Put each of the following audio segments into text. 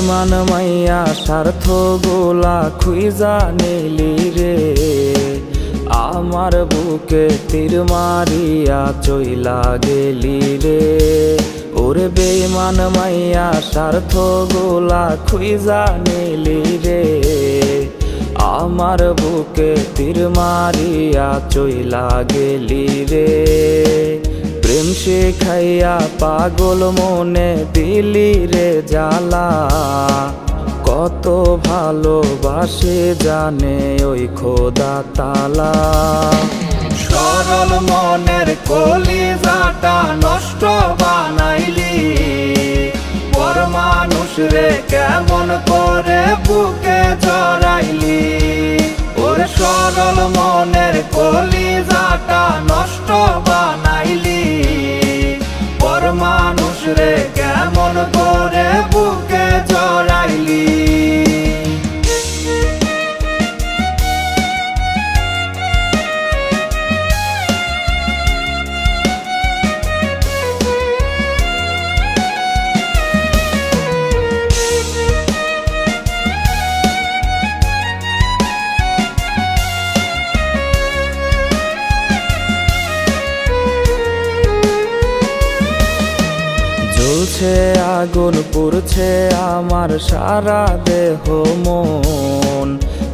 বেমান মাইয়া স্বার্থ গোলা খুইজা নিলি রে, আমার বুকে তীর মারিয়া চইলা গেলি রে। ওরে বেমান মাইয়া স্বার্থ গোলা খুইজা নিলি রে, আমার বুকে তীর মারিয়া চইলা গেলি রে। প্রেম শিখাইয়া পাগল মনে দিলি রে জ্বালা, কত ভালোবাসে জানে ওই খোদা তালা। সরল মনের কলিজাটা নষ্ট বানাইলি, পর মানুষ রে কেমন করে বুকে জড়াইলি। ওর সরল মনের কলিজাটা নষ্ট বানাইলি, পর মানুষ রে কেমন করে বুকে জড়াইলি। জ্বলছে আগুন পুড়ছে আমার সারা দেহ মন,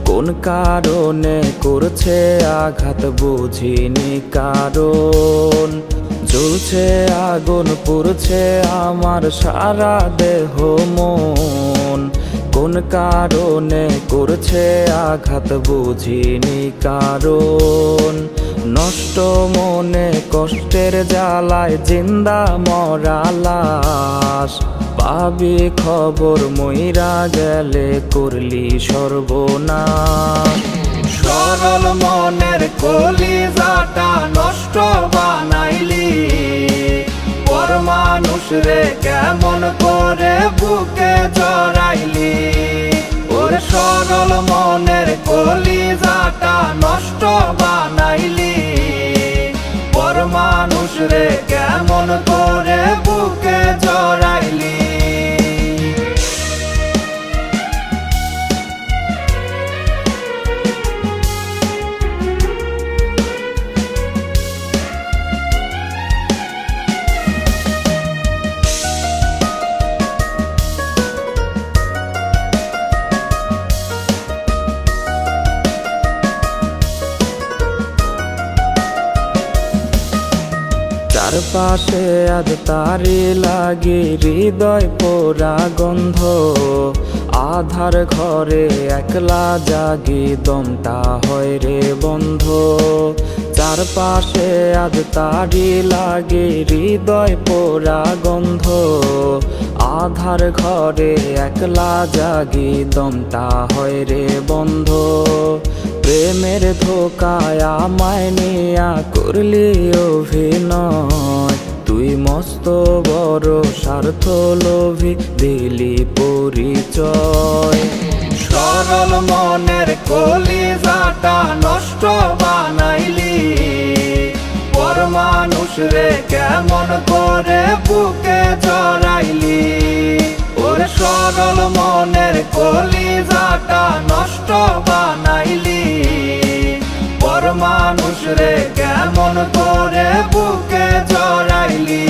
কোন কারণে করছে আঘাত বুঝিনি কারণ। জ্বলছে আগুন পুড়ছে আমার সারা দেহ মন, কোন কারণে করছে আঘাত বুঝিনি কারণ। নষ্ট মনে কষ্টের জ্বালায় জিন্দা মরা লাশ, পাবি খবর মইরা গেলে করলি সর্বনাশ। সরল মনের কলিজাটা নষ্ট বানাইলি, পর মানুষ রে কেমন করে বুকে জড়াইলি। ওর সরল মনের কলিজাটা নষ্ট বানাইলি, পর মানুষ রে কেমন করে বুকে জড়াইলি। চারপাশে আজ তারি লাগি হৃদয় পোড়া গন্ধ, আধার ঘরে একলা জাগি দমটা হয় রে বন্ধ। চারপাশে আজ তারি লাগি হৃদয় পোড়া গন্ধ, আধার ঘরে একলা জাগি দমটা হয় রে বন্ধ। প্রেমের ধোকায় আমায় নিয়া করলি অভিনয়, তুই মস্ত বড় স্বার্থ লোভী দিলি পরিচয়। সরল মনের কলিজাটা নষ্ট বানাইলি, পর মানুষ রে কেমন করে বুকে জড়াইলি। ওর সরল মনের কলিজাটা নষ্ট বানাইলি, পর মানুষ রে কেমন করে বুকে জড়াইলি।